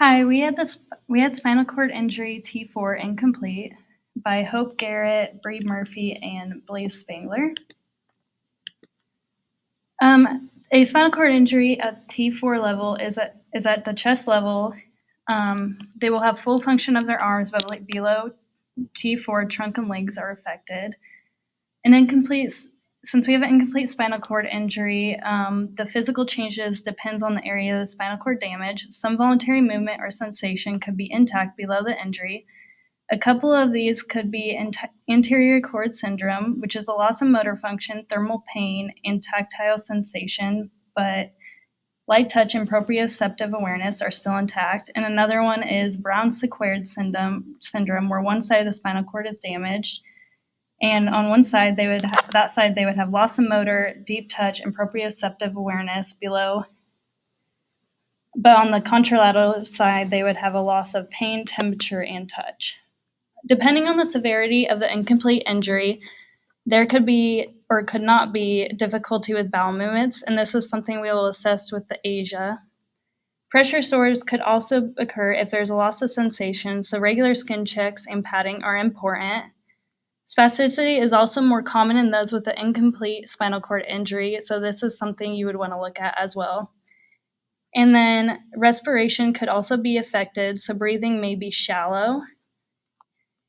Hi, we had spinal cord injury T4 incomplete by Hope Garrett, Bree Murphy, and Blaze Spangler. A spinal cord injury at T4 level is at the chest level. They will have full function of their arms, but below T4, trunk and legs are affected. Since we have an incomplete spinal cord injury, the physical changes depends on the area of the spinal cord damage. Some voluntary movement or sensation could be intact below the injury. A couple of these could be anterior cord syndrome, which is the loss of motor function, thermal pain, and tactile sensation, but light touch and proprioceptive awareness are still intact. And another one is Brown-Séquard syndrome, where one side of the spinal cord is damaged. And on one side, they would have loss of motor, deep touch, and proprioceptive awareness below. But on the contralateral side, they would have a loss of pain, temperature, and touch. Depending on the severity of the incomplete injury, there could be or could not be difficulty with bowel movements, and this is something we will assess with the ASIA. Pressure sores could also occur if there's a loss of sensation, so regular skin checks and padding are important. Spasticity is also more common in those with the incomplete spinal cord injury, so this is something you would want to look at as well. And then respiration could also be affected, so breathing may be shallow.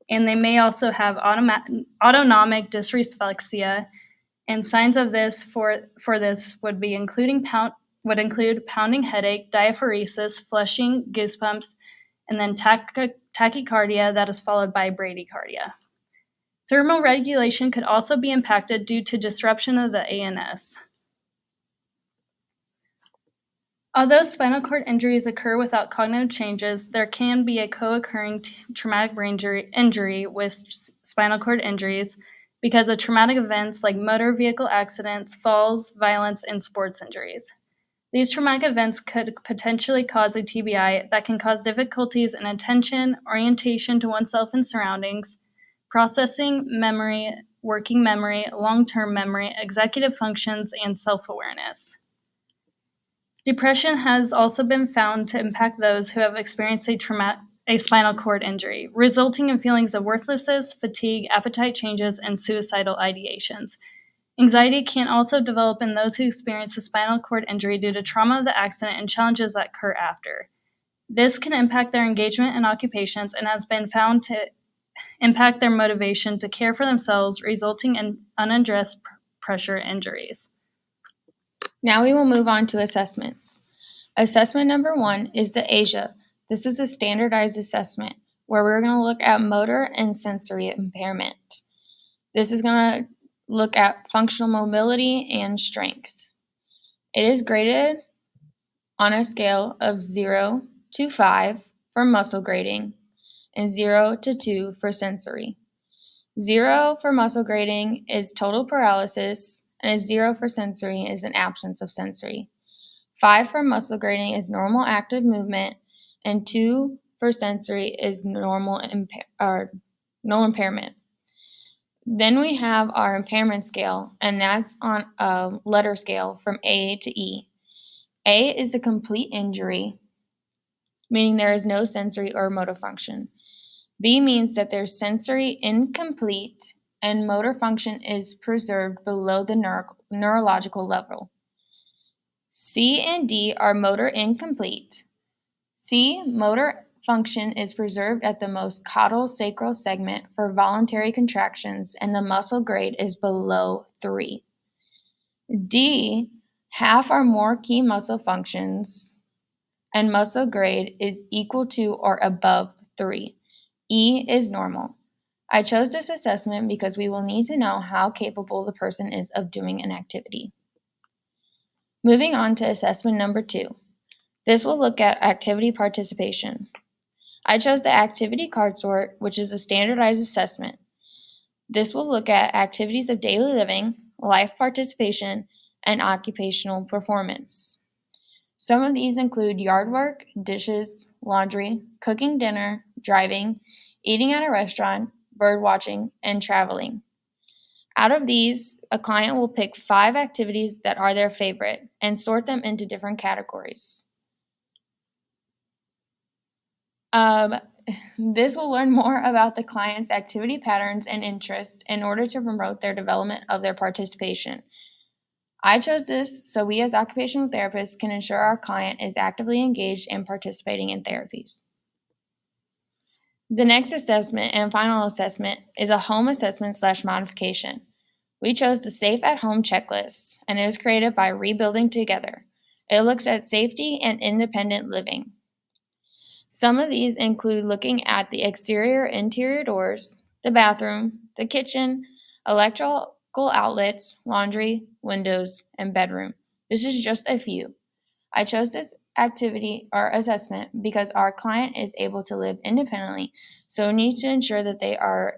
And they may also have autonomic dysreflexia, and signs of this for this would include pounding headache, diaphoresis, flushing, goosebumps, and then tachycardia that is followed by bradycardia. Thermal regulation could also be impacted due to disruption of the ANS. Although spinal cord injuries occur without cognitive changes, there can be a co-occurring traumatic brain injury with spinal cord injuries because of traumatic events like motor vehicle accidents, falls, violence, and sports injuries. These traumatic events could potentially cause a TBI that can cause difficulties in attention, orientation to oneself and surroundings, processing, memory, working memory, long-term memory, executive functions, and self-awareness. Depression has also been found to impact those who have experienced a spinal cord injury, resulting in feelings of worthlessness, fatigue, appetite changes, and suicidal ideations. Anxiety can also develop in those who experience a spinal cord injury due to trauma of the accident and challenges that occur after. This can impact their engagement in occupations and has been found to impact their motivation to care for themselves, resulting in unaddressed pressure injuries. Now we will move on to assessments. Assessment number 1 is the ASIA. This is a standardized assessment where we're going to look at motor and sensory impairment. This is going to look at functional mobility and strength. It is graded on a scale of 0 to 5 for muscle grading and 0 to 2 for sensory. 0 for muscle grading is total paralysis, and a 0 for sensory is an absence of sensory. 5 for muscle grading is normal active movement, and 2 for sensory is no impairment. Then we have our impairment scale, and that's on a letter scale from A to E. A is a complete injury, meaning there is no sensory or motor function. B means that there's sensory incomplete and motor function is preserved below the neurological level. C and D are motor incomplete. C, motor function is preserved at the most caudal sacral segment for voluntary contractions, and the muscle grade is below 3. D, half or more key muscle functions, and muscle grade is equal to or above 3. E is normal. I chose this assessment because we will need to know how capable the person is of doing an activity. Moving on to assessment number 2. This will look at activity participation. I chose the activity card sort, which is a standardized assessment. This will look at activities of daily living, life participation, and occupational performance. Some of these include yard work, dishes, laundry, cooking dinner, driving, eating at a restaurant, bird watching, and traveling. Out of these, a client will pick 5 activities that are their favorite and sort them into different categories. This will learn more about the client's activity patterns and interests in order to promote their development of their participation. I chose this so we as occupational therapists can ensure our client is actively engaged in participating in therapies. The next assessment and final assessment is a home assessment / modification. We chose the Safe at Home checklist, and it was created by Rebuilding Together. It looks at safety and independent living. Some of these include looking at the exterior interior doors, the bathroom, the kitchen, electrical outlets, laundry, windows, and bedroom. This is just a few. I chose this activity or assessment because our client is able to live independently, so we need to ensure that they are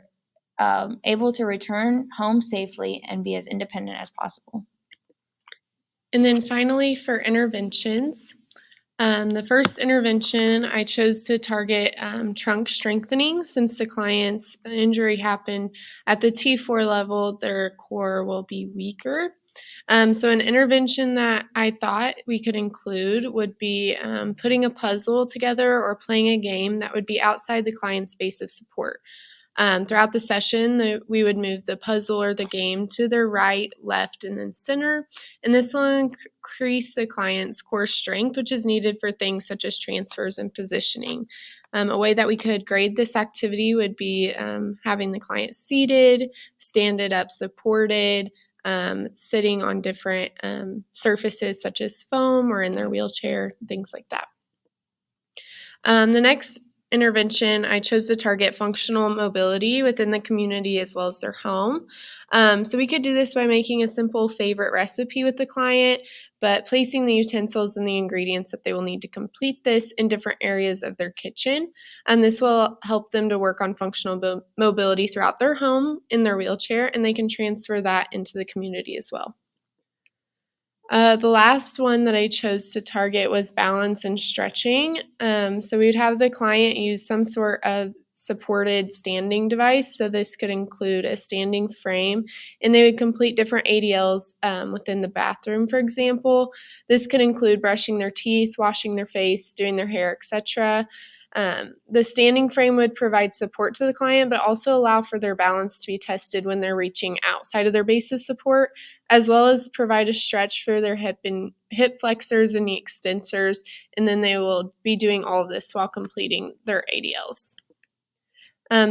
able to return home safely and be as independent as possible. And then finally, for interventions, the first intervention I chose to target trunk strengthening. Since the client's injury happened at the T4 level, their core will be weaker. So an intervention that I thought we could include would be putting a puzzle together or playing a game that would be outside the client's base of support. Throughout the session, we would move the puzzle or the game to their right, left, and then center. And this will increase the client's core strength, which is needed for things such as transfers and positioning. A way that we could grade this activity would be having the client seated, standing up supported, sitting on different surfaces such as foam or in their wheelchair, things like that. The next intervention, I chose to target functional mobility within the community as well as their home. So we could do this by making a simple favorite recipe with the client, but placing the utensils and the ingredients that they will need to complete this in different areas of their kitchen. And this will help them to work on functional mobility throughout their home in their wheelchair, and they can transfer that into the community as well. The last one that I chose to target was balance and stretching. So we would have the client use some sort of supported standing device. So this could include a standing frame, and they would complete different ADLs within the bathroom, for example. This could include brushing their teeth, washing their face, doing their hair, etc. The standing frame would provide support to the client, but also allow for their balance to be tested when they're reaching outside of their base of support, as well as provide a stretch for their hip flexors and knee extensors, and then they will be doing all of this while completing their ADLs.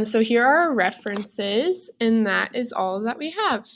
So here are our references, and that is all that we have.